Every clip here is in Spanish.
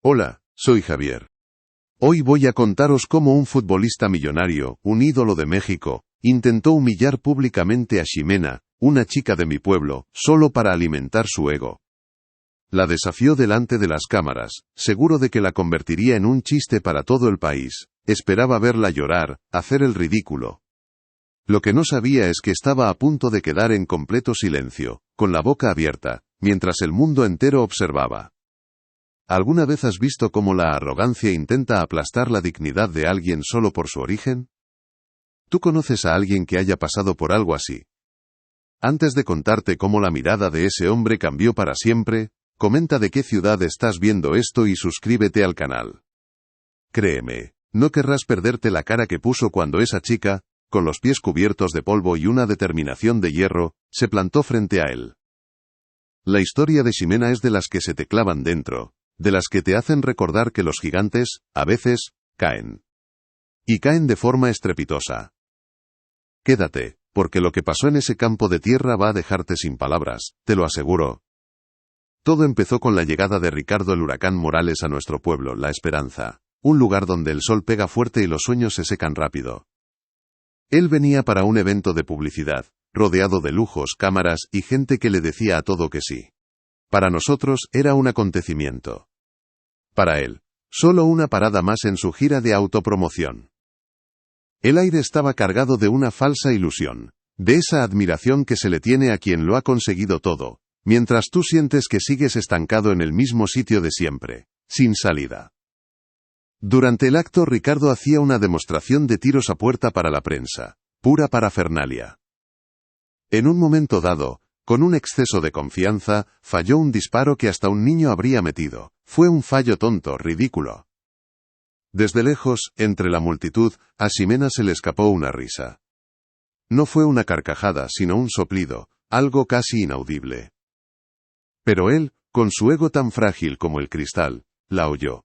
Hola, soy Javier. Hoy voy a contaros cómo un futbolista millonario, un ídolo de México, intentó humillar públicamente a Ximena, una chica de mi pueblo, solo para alimentar su ego. La desafió delante de las cámaras, seguro de que la convertiría en un chiste para todo el país. Esperaba verla llorar, hacer el ridículo. Lo que no sabía es que estaba a punto de quedar en completo silencio, con la boca abierta, mientras el mundo entero observaba. ¿Alguna vez has visto cómo la arrogancia intenta aplastar la dignidad de alguien solo por su origen? ¿Tú conoces a alguien que haya pasado por algo así? Antes de contarte cómo la mirada de ese hombre cambió para siempre, comenta de qué ciudad estás viendo esto y suscríbete al canal. Créeme, no querrás perderte la cara que puso cuando esa chica, con los pies cubiertos de polvo y una determinación de hierro, se plantó frente a él. La historia de Ximena es de las que se te clavan dentro, de las que te hacen recordar que los gigantes, a veces, caen. Y caen de forma estrepitosa. Quédate, porque lo que pasó en ese campo de tierra va a dejarte sin palabras, te lo aseguro. Todo empezó con la llegada de Ricardo el Huracán Morales a nuestro pueblo, La Esperanza, un lugar donde el sol pega fuerte y los sueños se secan rápido. Él venía para un evento de publicidad, rodeado de lujos, cámaras y gente que le decía a todo que sí. Para nosotros era un acontecimiento. Para él, solo una parada más en su gira de autopromoción. El aire estaba cargado de una falsa ilusión, de esa admiración que se le tiene a quien lo ha conseguido todo, mientras tú sientes que sigues estancado en el mismo sitio de siempre, sin salida. Durante el acto Ricardo hacía una demostración de tiros a puerta para la prensa, pura parafernalia. En un momento dado, con un exceso de confianza, falló un disparo que hasta un niño habría metido. Fue un fallo tonto, ridículo. Desde lejos, entre la multitud, a Ximena se le escapó una risa. No fue una carcajada, sino un soplido, algo casi inaudible. Pero él, con su ego tan frágil como el cristal, la oyó.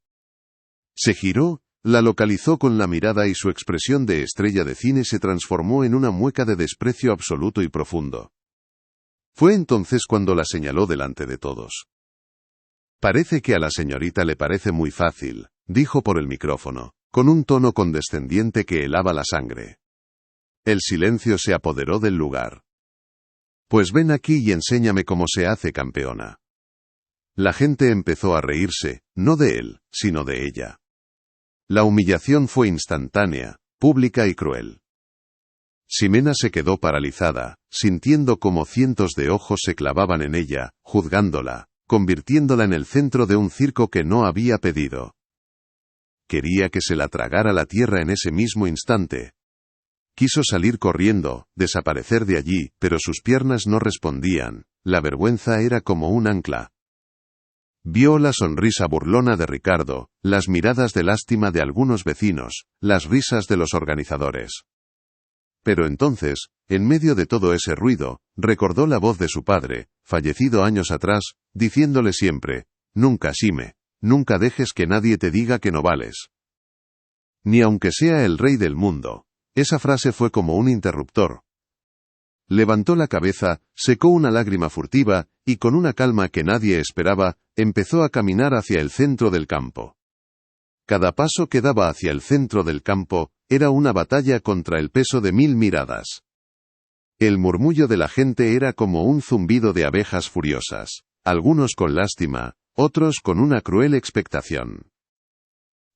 Se giró, la localizó con la mirada y su expresión de estrella de cine se transformó en una mueca de desprecio absoluto y profundo. Fue entonces cuando la señaló delante de todos. Parece que a la señorita le parece muy fácil, dijo por el micrófono, con un tono condescendiente que helaba la sangre. El silencio se apoderó del lugar. Pues ven aquí y enséñame cómo se hace campeona. La gente empezó a reírse, no de él, sino de ella. La humillación fue instantánea, pública y cruel. Ximena se quedó paralizada, sintiendo como cientos de ojos se clavaban en ella, juzgándola, convirtiéndola en el centro de un circo que no había pedido. Quería que se la tragara la tierra en ese mismo instante. Quiso salir corriendo, desaparecer de allí, pero sus piernas no respondían, la vergüenza era como un ancla. Vio la sonrisa burlona de Ricardo, las miradas de lástima de algunos vecinos, las risas de los organizadores. Pero entonces, en medio de todo ese ruido, recordó la voz de su padre, fallecido años atrás, diciéndole siempre, «Nunca, Xime, nunca dejes que nadie te diga que no vales». Ni aunque sea el rey del mundo. Esa frase fue como un interruptor. Levantó la cabeza, secó una lágrima furtiva, y con una calma que nadie esperaba, empezó a caminar hacia el centro del campo. Cada paso que daba hacia el centro del campo, era una batalla contra el peso de 1000 miradas. El murmullo de la gente era como un zumbido de abejas furiosas, algunos con lástima, otros con una cruel expectación.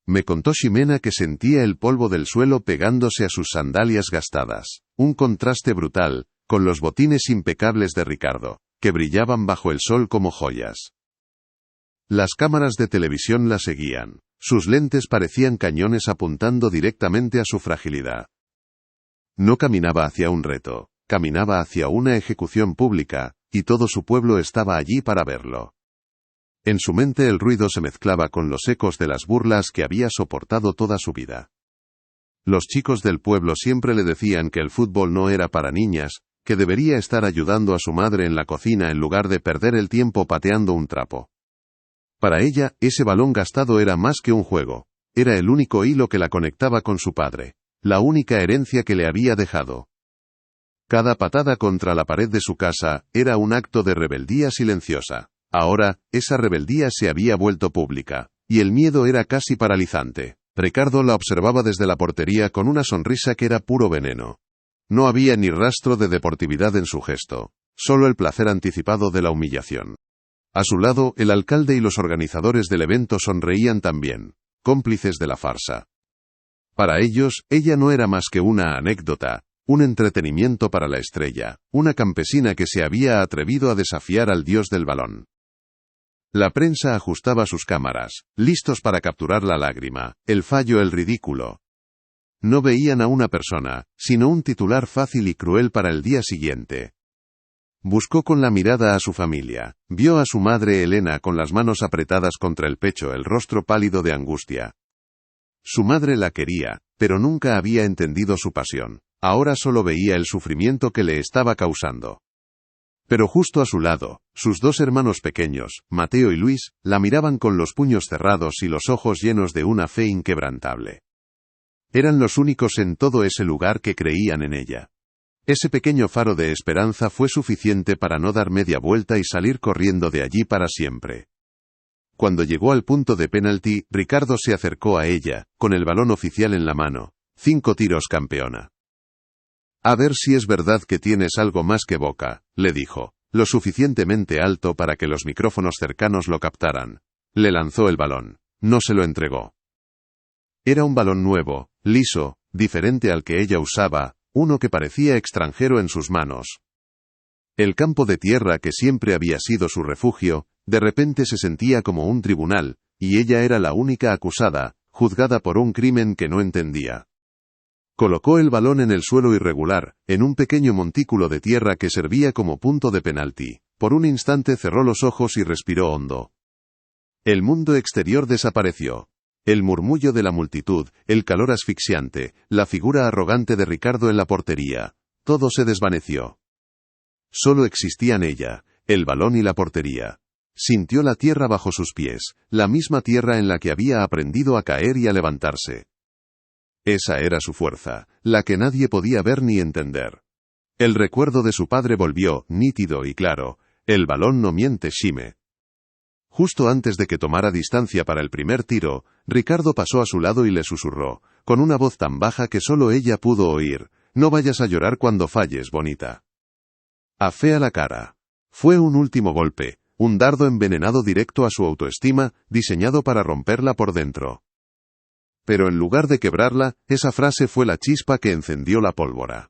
Me contó Ximena que sentía el polvo del suelo pegándose a sus sandalias gastadas, un contraste brutal, con los botines impecables de Ricardo, que brillaban bajo el sol como joyas. Las cámaras de televisión la seguían, sus lentes parecían cañones apuntando directamente a su fragilidad. No caminaba hacia un reto, caminaba hacia una ejecución pública, y todo su pueblo estaba allí para verlo. En su mente el ruido se mezclaba con los ecos de las burlas que había soportado toda su vida. Los chicos del pueblo siempre le decían que el fútbol no era para niñas, que debería estar ayudando a su madre en la cocina en lugar de perder el tiempo pateando un trapo. Para ella, ese balón gastado era más que un juego, era el único hilo que la conectaba con su padre, la única herencia que le había dejado. Cada patada contra la pared de su casa era un acto de rebeldía silenciosa. Ahora, esa rebeldía se había vuelto pública, y el miedo era casi paralizante. Ricardo la observaba desde la portería con una sonrisa que era puro veneno. No había ni rastro de deportividad en su gesto, solo el placer anticipado de la humillación. A su lado, el alcalde y los organizadores del evento sonreían también, cómplices de la farsa. Para ellos, ella no era más que una anécdota, un entretenimiento para la estrella, una campesina que se había atrevido a desafiar al dios del balón. La prensa ajustaba sus cámaras, listos para capturar la lágrima, el fallo, el ridículo. No veían a una persona, sino un titular fácil y cruel para el día siguiente. Buscó con la mirada a su familia, vio a su madre Elena con las manos apretadas contra el pecho, el rostro pálido de angustia. Su madre la quería, pero nunca había entendido su pasión, ahora solo veía el sufrimiento que le estaba causando. Pero justo a su lado, sus dos hermanos pequeños, Mateo y Luis, la miraban con los puños cerrados y los ojos llenos de una fe inquebrantable. Eran los únicos en todo ese lugar que creían en ella. Ese pequeño faro de esperanza fue suficiente para no dar media vuelta y salir corriendo de allí para siempre. Cuando llegó al punto de penalti, Ricardo se acercó a ella, con el balón oficial en la mano. 5 tiros, campeona. A ver si es verdad que tienes algo más que boca, le dijo, lo suficientemente alto para que los micrófonos cercanos lo captaran. Le lanzó el balón. No se lo entregó. Era un balón nuevo, liso, diferente al que ella usaba, uno que parecía extranjero en sus manos. El campo de tierra que siempre había sido su refugio, de repente se sentía como un tribunal, y ella era la única acusada, juzgada por un crimen que no entendía. Colocó el balón en el suelo irregular, en un pequeño montículo de tierra que servía como punto de penalti. Por un instante cerró los ojos y respiró hondo. El mundo exterior desapareció. El murmullo de la multitud, el calor asfixiante, la figura arrogante de Ricardo en la portería, todo se desvaneció. Solo existían ella, el balón y la portería. Sintió la tierra bajo sus pies, la misma tierra en la que había aprendido a caer y a levantarse. Esa era su fuerza, la que nadie podía ver ni entender. El recuerdo de su padre volvió, nítido y claro. El balón no miente, Shime. Justo antes de que tomara distancia para el primer tiro, Ricardo pasó a su lado y le susurró, con una voz tan baja que solo ella pudo oír, no vayas a llorar cuando falles, bonita. Afea la cara. Fue un último golpe, un dardo envenenado directo a su autoestima, diseñado para romperla por dentro. Pero en lugar de quebrarla, esa frase fue la chispa que encendió la pólvora.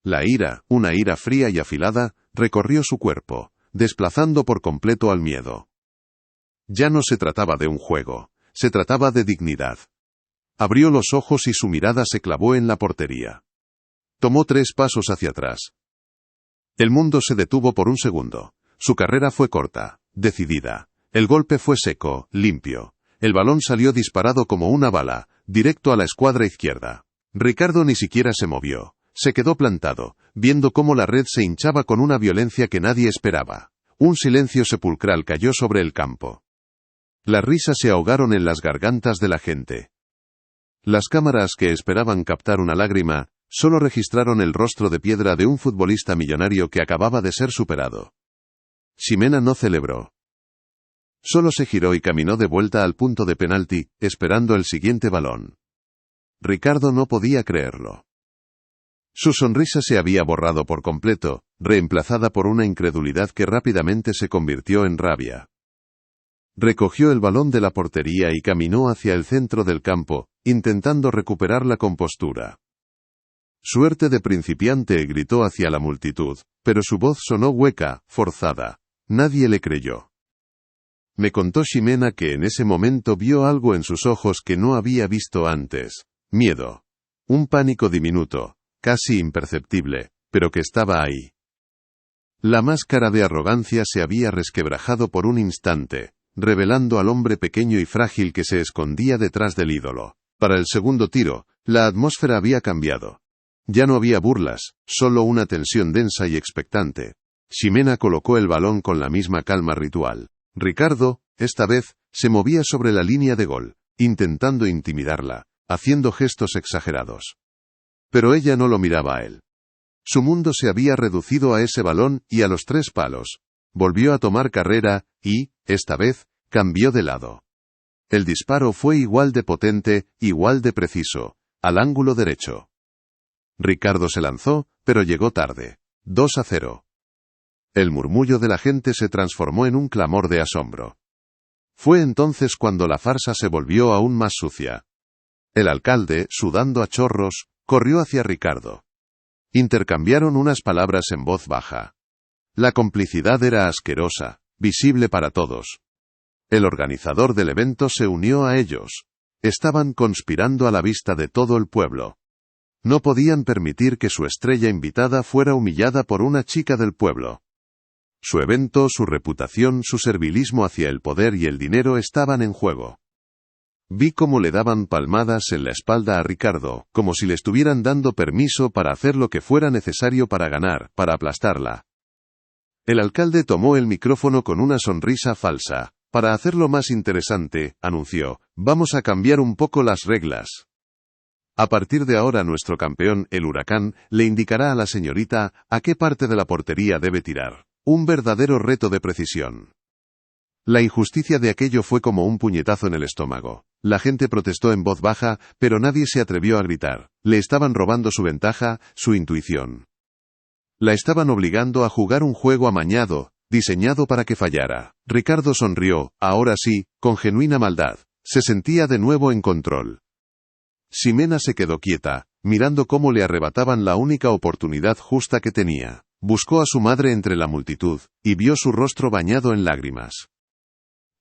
La ira, una ira fría y afilada, recorrió su cuerpo, desplazando por completo al miedo. Ya no se trataba de un juego, se trataba de dignidad. Abrió los ojos y su mirada se clavó en la portería. Tomó 3 pasos hacia atrás. El mundo se detuvo por un segundo. Su carrera fue corta, decidida. El golpe fue seco, limpio. El balón salió disparado como una bala, directo a la escuadra izquierda. Ricardo ni siquiera se movió. Se quedó plantado, viendo cómo la red se hinchaba con una violencia que nadie esperaba. Un silencio sepulcral cayó sobre el campo. Las risas se ahogaron en las gargantas de la gente. Las cámaras que esperaban captar una lágrima, solo registraron el rostro de piedra de un futbolista millonario que acababa de ser superado. Ximena no celebró. Solo se giró y caminó de vuelta al punto de penalti, esperando el siguiente balón. Ricardo no podía creerlo. Su sonrisa se había borrado por completo, reemplazada por una incredulidad que rápidamente se convirtió en rabia. Recogió el balón de la portería y caminó hacia el centro del campo, intentando recuperar la compostura. Suerte de principiante, gritó hacia la multitud, pero su voz sonó hueca, forzada. Nadie le creyó. Me contó Ximena que en ese momento vio algo en sus ojos que no había visto antes. Miedo. Un pánico diminuto, casi imperceptible, pero que estaba ahí. La máscara de arrogancia se había resquebrajado por un instante, revelando al hombre pequeño y frágil que se escondía detrás del ídolo. Para el segundo tiro, la atmósfera había cambiado. Ya no había burlas, solo una tensión densa y expectante. Ximena colocó el balón con la misma calma ritual. Ricardo, esta vez, se movía sobre la línea de gol, intentando intimidarla, haciendo gestos exagerados. Pero ella no lo miraba a él. Su mundo se había reducido a ese balón y a los 3 palos. Volvió a tomar carrera y, esta vez, cambió de lado. El disparo fue igual de potente, igual de preciso, al ángulo derecho. Ricardo se lanzó, pero llegó tarde. 2-0. El murmullo de la gente se transformó en un clamor de asombro. Fue entonces cuando la farsa se volvió aún más sucia. El alcalde, sudando a chorros, corrió hacia Ricardo. Intercambiaron unas palabras en voz baja. La complicidad era asquerosa, visible para todos. El organizador del evento se unió a ellos. Estaban conspirando a la vista de todo el pueblo. No podían permitir que su estrella invitada fuera humillada por una chica del pueblo. Su evento, su reputación, su servilismo hacia el poder y el dinero estaban en juego. Vi cómo le daban palmadas en la espalda a Ricardo, como si le estuvieran dando permiso para hacer lo que fuera necesario para ganar, para aplastarla. El alcalde tomó el micrófono con una sonrisa falsa. Para hacerlo más interesante, anunció, vamos a cambiar un poco las reglas. A partir de ahora nuestro campeón, el Huracán, le indicará a la señorita a qué parte de la portería debe tirar. Un verdadero reto de precisión. La injusticia de aquello fue como un puñetazo en el estómago. La gente protestó en voz baja, pero nadie se atrevió a gritar. Le estaban robando su ventaja, su intuición. La estaban obligando a jugar un juego amañado, diseñado para que fallara. Ricardo sonrió, ahora sí, con genuina maldad. Se sentía de nuevo en control. Ximena se quedó quieta, mirando cómo le arrebataban la única oportunidad justa que tenía. Buscó a su madre entre la multitud, y vio su rostro bañado en lágrimas.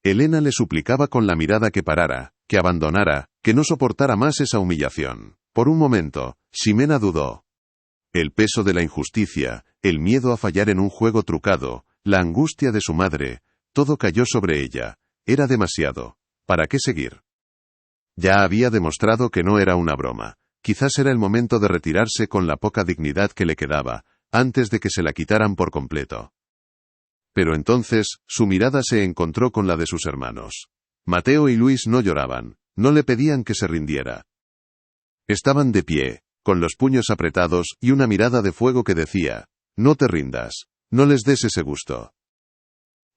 Elena le suplicaba con la mirada que parara, que abandonara, que no soportara más esa humillación. Por un momento, Ximena dudó. El peso de la injusticia, el miedo a fallar en un juego trucado, la angustia de su madre, todo cayó sobre ella. Era demasiado. ¿Para qué seguir? Ya había demostrado que no era una broma. Quizás era el momento de retirarse con la poca dignidad que le quedaba, antes de que se la quitaran por completo. Pero entonces, su mirada se encontró con la de sus hermanos. Mateo y Luis no lloraban, no le pedían que se rindiera. Estaban de pie, con los puños apretados y una mirada de fuego que decía, no te rindas, no les des ese gusto.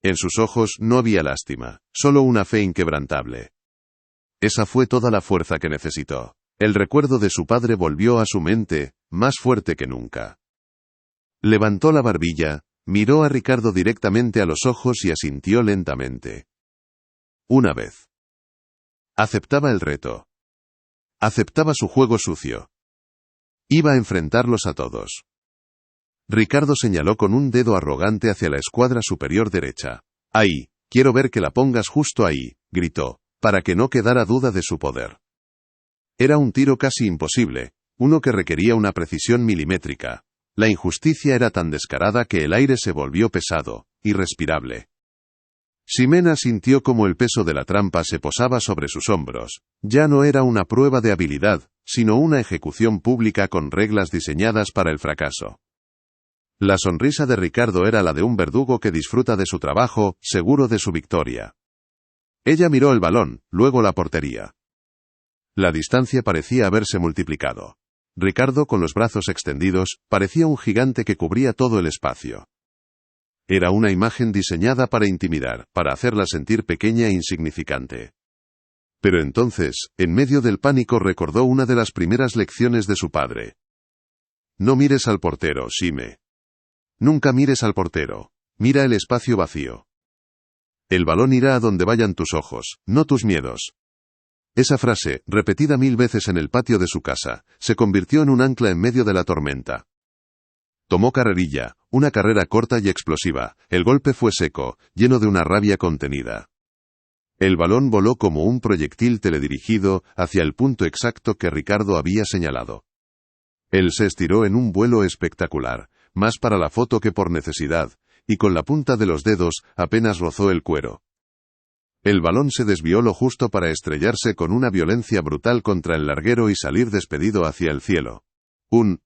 En sus ojos no había lástima, solo una fe inquebrantable. Esa fue toda la fuerza que necesitó. El recuerdo de su padre volvió a su mente, más fuerte que nunca. Levantó la barbilla, miró a Ricardo directamente a los ojos y asintió lentamente. Una vez. Aceptaba el reto. Aceptaba su juego sucio. Iba a enfrentarlos a todos. Ricardo señaló con un dedo arrogante hacia la escuadra superior derecha. Ahí, quiero ver que la pongas justo ahí, gritó, para que no quedara duda de su poder. Era un tiro casi imposible, uno que requería una precisión milimétrica. La injusticia era tan descarada que el aire se volvió pesado, irrespirable. Ximena sintió como el peso de la trampa se posaba sobre sus hombros. Ya no era una prueba de habilidad, sino una ejecución pública con reglas diseñadas para el fracaso. La sonrisa de Ricardo era la de un verdugo que disfruta de su trabajo, seguro de su victoria. Ella miró el balón, luego la portería. La distancia parecía haberse multiplicado. Ricardo, con los brazos extendidos, parecía un gigante que cubría todo el espacio. Era una imagen diseñada para intimidar, para hacerla sentir pequeña e insignificante. Pero entonces, en medio del pánico recordó una de las primeras lecciones de su padre. No mires al portero, Xime. Nunca mires al portero. Mira el espacio vacío. El balón irá a donde vayan tus ojos, no tus miedos. Esa frase, repetida 1000 veces en el patio de su casa, se convirtió en un ancla en medio de la tormenta. Tomó carrerilla, una carrera corta y explosiva. El golpe fue seco, lleno de una rabia contenida. El balón voló como un proyectil teledirigido hacia el punto exacto que Ricardo había señalado. Él se estiró en un vuelo espectacular, más para la foto que por necesidad, y con la punta de los dedos apenas rozó el cuero. El balón se desvió lo justo para estrellarse con una violencia brutal contra el larguero y salir despedido hacia el cielo. Un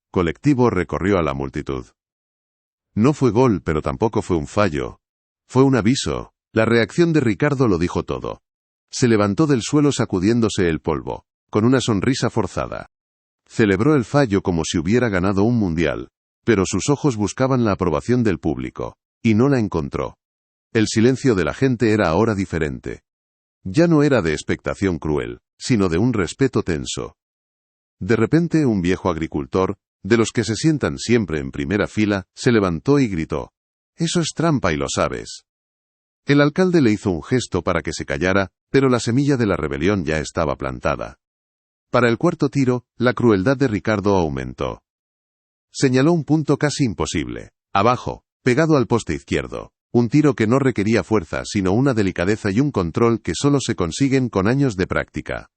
colectivo recorrió a la multitud. No fue gol, pero tampoco fue un fallo. Fue un aviso. La reacción de Ricardo lo dijo todo. Se levantó del suelo sacudiéndose el polvo, con una sonrisa forzada. Celebró el fallo como si hubiera ganado un mundial, pero sus ojos buscaban la aprobación del público, y no la encontró. El silencio de la gente era ahora diferente. Ya no era de expectación cruel, sino de un respeto tenso. De repente un viejo agricultor, de los que se sientan siempre en primera fila, se levantó y gritó: «Eso es trampa y lo sabes». El alcalde le hizo un gesto para que se callara, pero la semilla de la rebelión ya estaba plantada. Para el cuarto tiro, la crueldad de Ricardo aumentó. Señaló un punto casi imposible, abajo, pegado al poste izquierdo. Un tiro que no requería fuerza, sino una delicadeza y un control que solo se consiguen con años de práctica.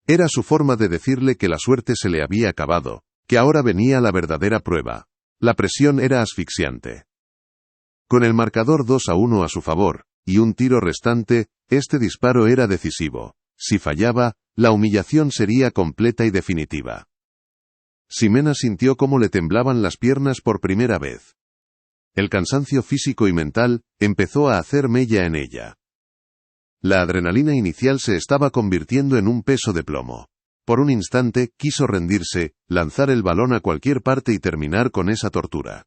Era su forma de decirle que la suerte se le había acabado, que ahora venía la verdadera prueba. La presión era asfixiante. Con el marcador 2-1 a su favor, y un tiro restante, este disparo era decisivo. Si fallaba, la humillación sería completa y definitiva. Ximena sintió cómo le temblaban las piernas por primera vez. El cansancio físico y mental empezó a hacer mella en ella. La adrenalina inicial se estaba convirtiendo en un peso de plomo. Por un instante, quiso rendirse, lanzar el balón a cualquier parte y terminar con esa tortura.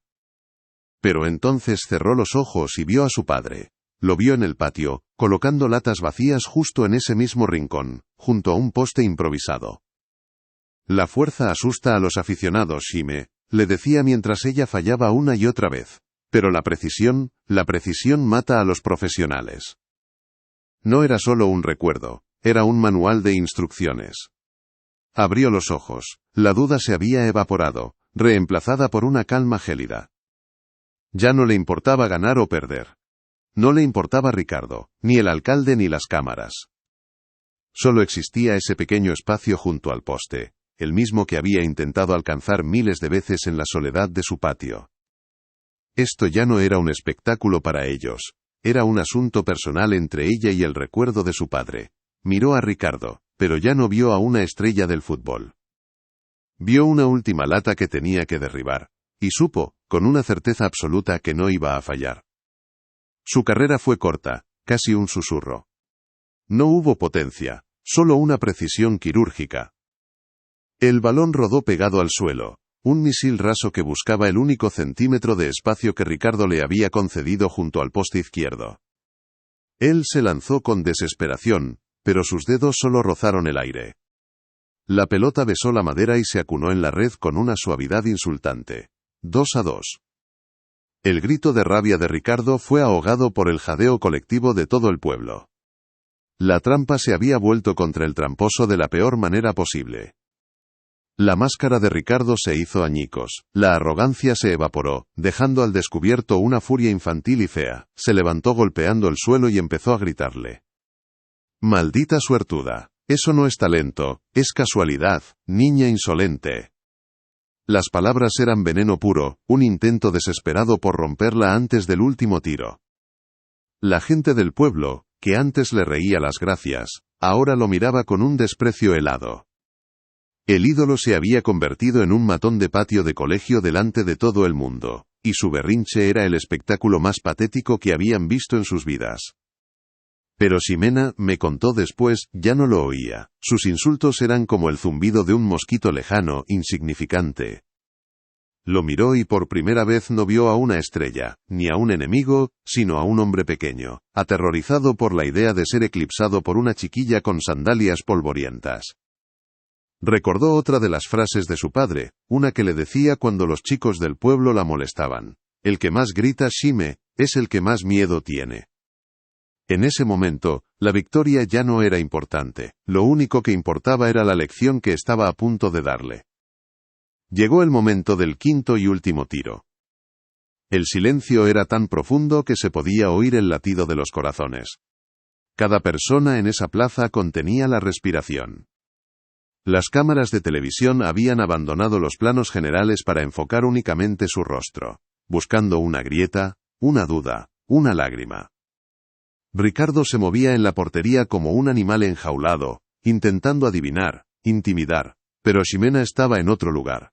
Pero entonces cerró los ojos y vio a su padre. Lo vio en el patio, colocando latas vacías justo en ese mismo rincón, junto a un poste improvisado. «La fuerza asusta a los aficionados, Xime», le decía mientras ella fallaba una y otra vez. Pero la precisión mata a los profesionales. No era solo un recuerdo, era un manual de instrucciones. Abrió los ojos, la duda se había evaporado, reemplazada por una calma gélida. Ya no le importaba ganar o perder. No le importaba Ricardo, ni el alcalde ni las cámaras. Solo existía ese pequeño espacio junto al poste, el mismo que había intentado alcanzar miles de veces en la soledad de su patio. Esto ya no era un espectáculo para ellos, era un asunto personal entre ella y el recuerdo de su padre. Miró a Ricardo, pero ya no vio a una estrella del fútbol. Vio una última lata que tenía que derribar, y supo, con una certeza absoluta, que no iba a fallar. Su carrera fue corta, casi un susurro. No hubo potencia, solo una precisión quirúrgica. El balón rodó pegado al suelo. Un misil raso que buscaba el único centímetro de espacio que Ricardo le había concedido junto al poste izquierdo. Él se lanzó con desesperación, pero sus dedos solo rozaron el aire. La pelota besó la madera y se acunó en la red con una suavidad insultante. 2-2. El grito de rabia de Ricardo fue ahogado por el jadeo colectivo de todo el pueblo. La trampa se había vuelto contra el tramposo de la peor manera posible. La máscara de Ricardo se hizo añicos, la arrogancia se evaporó, dejando al descubierto una furia infantil y fea. Se levantó golpeando el suelo y empezó a gritarle: «Maldita suertuda, eso no es talento, es casualidad, niña insolente». Las palabras eran veneno puro, un intento desesperado por romperla antes del último tiro. La gente del pueblo, que antes le reía las gracias, ahora lo miraba con un desprecio helado. El ídolo se había convertido en un matón de patio de colegio delante de todo el mundo, y su berrinche era el espectáculo más patético que habían visto en sus vidas. Pero Ximena, me contó después, ya no lo oía. Sus insultos eran como el zumbido de un mosquito lejano, insignificante. Lo miró y por primera vez no vio a una estrella, ni a un enemigo, sino a un hombre pequeño, aterrorizado por la idea de ser eclipsado por una chiquilla con sandalias polvorientas. Recordó otra de las frases de su padre, una que le decía cuando los chicos del pueblo la molestaban: «El que más grita, Xime, es el que más miedo tiene». En ese momento, la victoria ya no era importante, lo único que importaba era la lección que estaba a punto de darle. Llegó el momento del quinto y último tiro. El silencio era tan profundo que se podía oír el latido de los corazones. Cada persona en esa plaza contenía la respiración. Las cámaras de televisión habían abandonado los planos generales para enfocar únicamente su rostro, buscando una grieta, una duda, una lágrima. Ricardo se movía en la portería como un animal enjaulado, intentando adivinar, intimidar, pero Ximena estaba en otro lugar.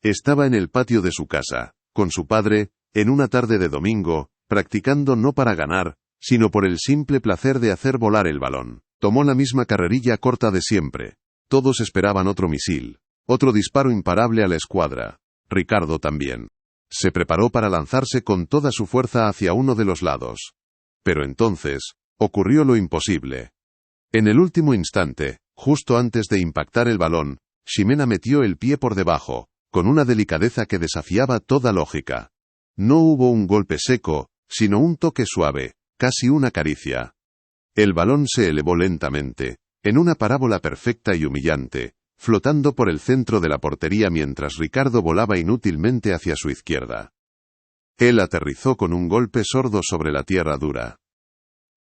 Estaba en el patio de su casa, con su padre, en una tarde de domingo, practicando no para ganar, sino por el simple placer de hacer volar el balón. Tomó la misma carrerilla corta de siempre. Todos esperaban otro misil, otro disparo imparable a la escuadra. Ricardo también. Se preparó para lanzarse con toda su fuerza hacia uno de los lados. Pero entonces, Ocurrió lo imposible. En el último instante, justo antes de impactar el balón, Ximena metió el pie por debajo, con una delicadeza que desafiaba toda lógica. No hubo un golpe seco, sino un toque suave, casi una caricia. El balón se elevó lentamente, en una parábola perfecta y humillante, flotando por el centro de la portería mientras Ricardo volaba inútilmente hacia su izquierda. Él aterrizó con un golpe sordo sobre la tierra dura.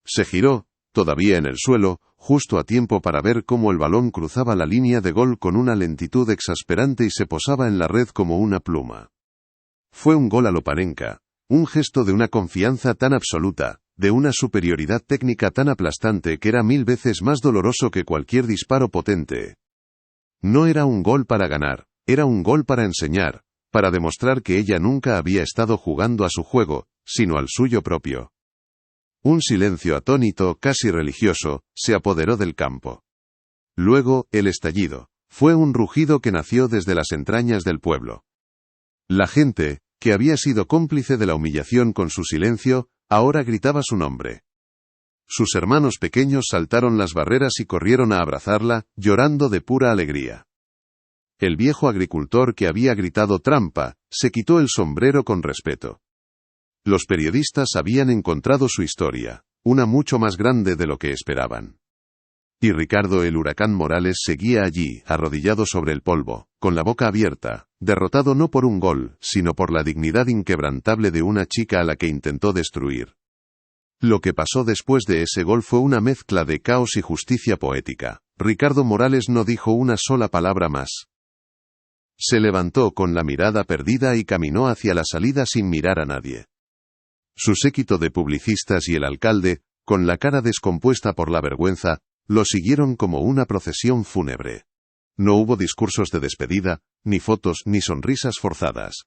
Se giró, todavía en el suelo, justo a tiempo para ver cómo el balón cruzaba la línea de gol con una lentitud exasperante y se posaba en la red como una pluma. Fue un gol a lo Panenka, un gesto de una confianza tan absoluta, de una superioridad técnica tan aplastante que era 1000 veces más doloroso que cualquier disparo potente. No era un gol para ganar, era un gol para enseñar, para demostrar que ella nunca había estado jugando a su juego, sino al suyo propio. Un silencio atónito, casi religioso, se apoderó del campo. Luego, el estallido. Fue un rugido que nació desde las entrañas del pueblo. La gente, que había sido cómplice de la humillación con su silencio, ahora gritaba su nombre. Sus hermanos pequeños saltaron las barreras y corrieron a abrazarla, llorando de pura alegría. El viejo agricultor que había gritado trampa, se quitó el sombrero con respeto. Los periodistas habían encontrado su historia, una mucho más grande de lo que esperaban. Y Ricardo el Huracán Morales seguía allí, arrodillado sobre el polvo, con la boca abierta, derrotado no por un gol, sino por la dignidad inquebrantable de una chica a la que intentó destruir. Lo que pasó después de ese gol fue una mezcla de caos y justicia poética. Ricardo Morales no dijo una sola palabra más. Se levantó con la mirada perdida y caminó hacia la salida sin mirar a nadie. Su séquito de publicistas y el alcalde, con la cara descompuesta por la vergüenza, lo siguieron como una procesión fúnebre. No hubo discursos de despedida, ni fotos ni sonrisas forzadas.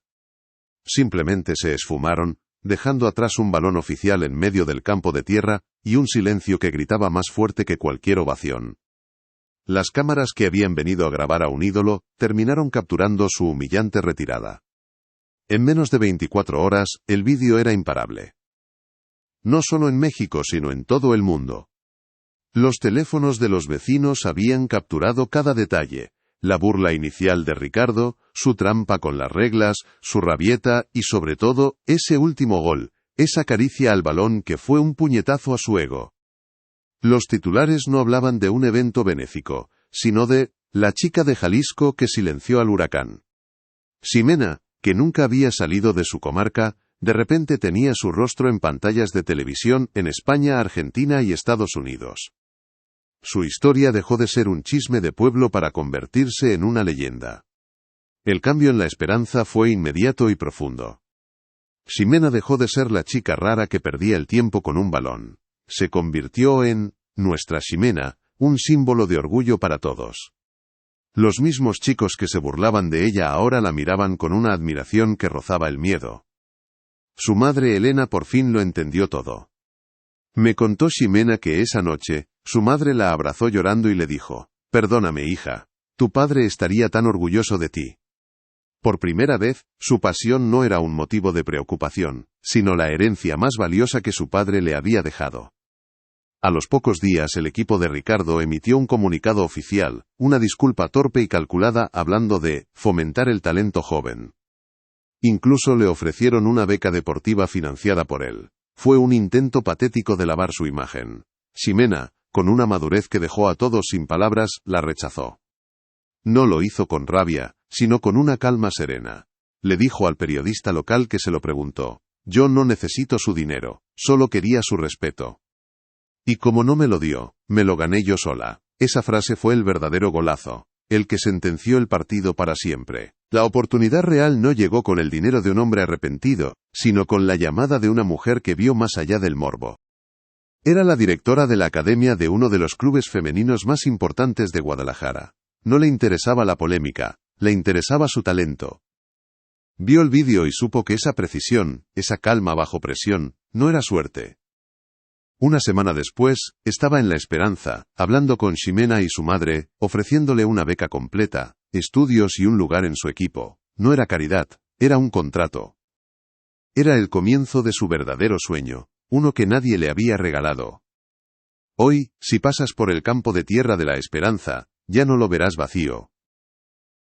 Simplemente se esfumaron, dejando atrás un balón oficial en medio del campo de tierra, y un silencio que gritaba más fuerte que cualquier ovación. Las cámaras que habían venido a grabar a un ídolo, terminaron capturando su humillante retirada. En menos de 24 horas, el vídeo era imparable. No solo en México sino en todo el mundo. Los teléfonos de los vecinos habían capturado cada detalle, la burla inicial de Ricardo, su trampa con las reglas, su rabieta y sobre todo, ese último gol, esa caricia al balón que fue un puñetazo a su ego. Los titulares no hablaban de un evento benéfico, sino de la chica de Jalisco que silenció al huracán. Ximena, que nunca había salido de su comarca, de repente tenía su rostro en pantallas de televisión en España, Argentina y Estados Unidos. Su historia dejó de ser un chisme de pueblo para convertirse en una leyenda. El cambio en la esperanza fue inmediato y profundo. Ximena dejó de ser la chica rara que perdía el tiempo con un balón. Se convirtió en nuestra Ximena, un símbolo de orgullo para todos. Los mismos chicos que se burlaban de ella ahora la miraban con una admiración que rozaba el miedo. Su madre Elena por fin lo entendió todo. Me contó Ximena que esa noche, su madre la abrazó llorando y le dijo: «Perdóname, hija, tu padre estaría tan orgulloso de ti». Por primera vez, su pasión no era un motivo de preocupación, sino la herencia más valiosa que su padre le había dejado. A los pocos días el equipo de Ricardo emitió un comunicado oficial, una disculpa torpe y calculada hablando de fomentar el talento joven. Incluso le ofrecieron una beca deportiva financiada por él. Fue un intento patético de lavar su imagen. Ximena, con una madurez que dejó a todos sin palabras, la rechazó. No lo hizo con rabia, sino con una calma serena. Le dijo al periodista local que se lo preguntó: «Yo no necesito su dinero, solo quería su respeto. Y como no me lo dio, me lo gané yo sola». Esa frase fue el verdadero golazo, el que sentenció el partido para siempre. La oportunidad real no llegó con el dinero de un hombre arrepentido, sino con la llamada de una mujer que vio más allá del morbo. Era la directora de la academia de uno de los clubes femeninos más importantes de Guadalajara. No le interesaba la polémica, le interesaba su talento. Vio el vídeo y supo que esa precisión, esa calma bajo presión, no era suerte. Una semana después, estaba en La Esperanza, hablando con Ximena y su madre, ofreciéndole una beca completa, estudios y un lugar en su equipo. No era caridad, era un contrato. Era el comienzo de su verdadero sueño, uno que nadie le había regalado. Hoy, si pasas por el campo de Tierra de la Esperanza, ya no lo verás vacío.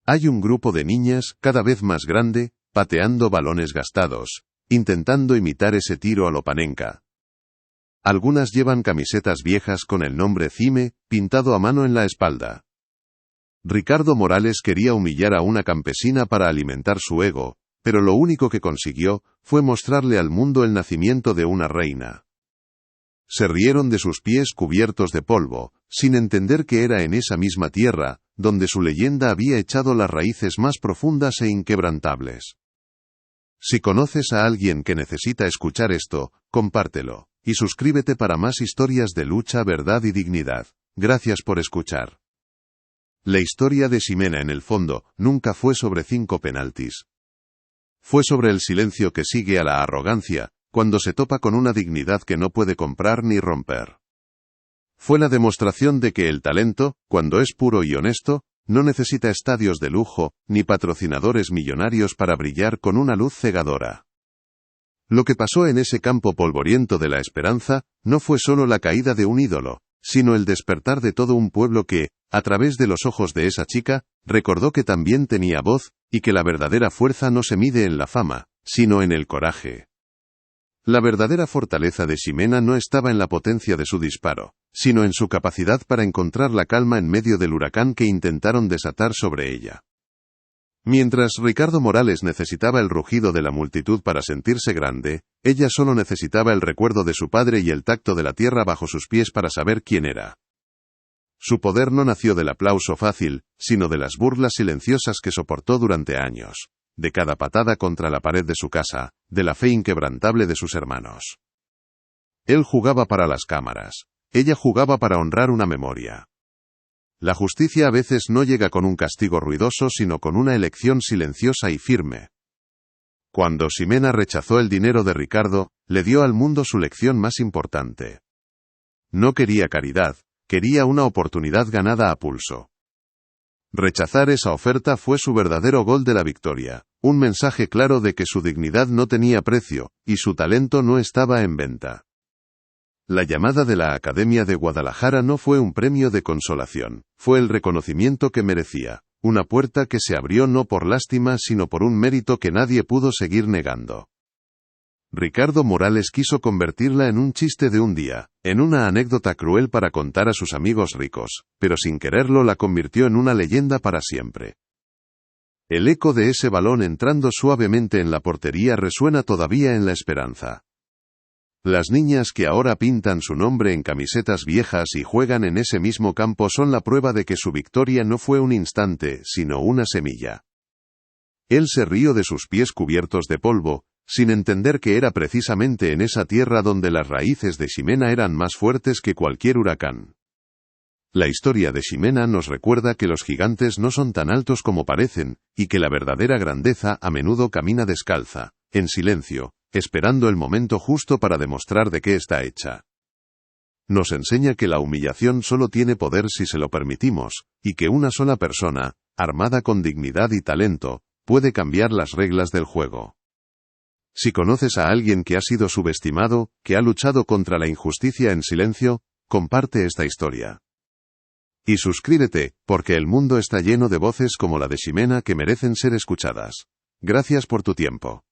Hay un grupo de niñas, cada vez más grande, pateando balones gastados, intentando imitar ese tiro a lo Panenka. Algunas llevan camisetas viejas con el nombre CIME, pintado a mano en la espalda. Ricardo Morales quería humillar a una campesina para alimentar su ego, pero lo único que consiguió fue mostrarle al mundo el nacimiento de una reina. Se rieron de sus pies cubiertos de polvo, sin entender que era en esa misma tierra, donde su leyenda había echado las raíces más profundas e inquebrantables. Si conoces a alguien que necesita escuchar esto, compártelo, y suscríbete para más historias de lucha, verdad y dignidad. Gracias por escuchar. La historia de Ximena en el fondo, nunca fue sobre 5 penaltis. Fue sobre el silencio que sigue a la arrogancia, cuando se topa con una dignidad que no puede comprar ni romper. Fue la demostración de que el talento, cuando es puro y honesto, no necesita estadios de lujo, ni patrocinadores millonarios para brillar con una luz cegadora. Lo que pasó en ese campo polvoriento de la esperanza, no fue solo la caída de un ídolo, sino el despertar de todo un pueblo que, a través de los ojos de esa chica, recordó que también tenía voz, y que la verdadera fuerza no se mide en la fama, sino en el coraje. La verdadera fortaleza de Ximena no estaba en la potencia de su disparo, sino en su capacidad para encontrar la calma en medio del huracán que intentaron desatar sobre ella. Mientras Ricardo Morales necesitaba el rugido de la multitud para sentirse grande, ella solo necesitaba el recuerdo de su padre y el tacto de la tierra bajo sus pies para saber quién era. Su poder no nació del aplauso fácil, sino de las burlas silenciosas que soportó durante años, de cada patada contra la pared de su casa, de la fe inquebrantable de sus hermanos. Él jugaba para las cámaras, ella jugaba para honrar una memoria. La justicia a veces no llega con un castigo ruidoso sino con una elección silenciosa y firme. Cuando Ximena rechazó el dinero de Ricardo, le dio al mundo su lección más importante. No quería caridad, quería una oportunidad ganada a pulso. Rechazar esa oferta fue su verdadero gol de la victoria, un mensaje claro de que su dignidad no tenía precio, y su talento no estaba en venta. La llamada de la Academia de Guadalajara no fue un premio de consolación, fue el reconocimiento que merecía, una puerta que se abrió no por lástima sino por un mérito que nadie pudo seguir negando. Ricardo Morales quiso convertirla en un chiste de un día, en una anécdota cruel para contar a sus amigos ricos, pero sin quererlo la convirtió en una leyenda para siempre. El eco de ese balón entrando suavemente en la portería resuena todavía en la esperanza. Las niñas que ahora pintan su nombre en camisetas viejas y juegan en ese mismo campo son la prueba de que su victoria no fue un instante, sino una semilla. Él se rió de sus pies cubiertos de polvo, sin entender que era precisamente en esa tierra donde las raíces de Ximena eran más fuertes que cualquier huracán. La historia de Ximena nos recuerda que los gigantes no son tan altos como parecen, y que la verdadera grandeza a menudo camina descalza, en silencio, esperando el momento justo para demostrar de qué está hecha. Nos enseña que la humillación solo tiene poder si se lo permitimos, y que una sola persona, armada con dignidad y talento, puede cambiar las reglas del juego. Si conoces a alguien que ha sido subestimado, que ha luchado contra la injusticia en silencio, comparte esta historia. Y suscríbete, porque el mundo está lleno de voces como la de Ximena que merecen ser escuchadas. Gracias por tu tiempo.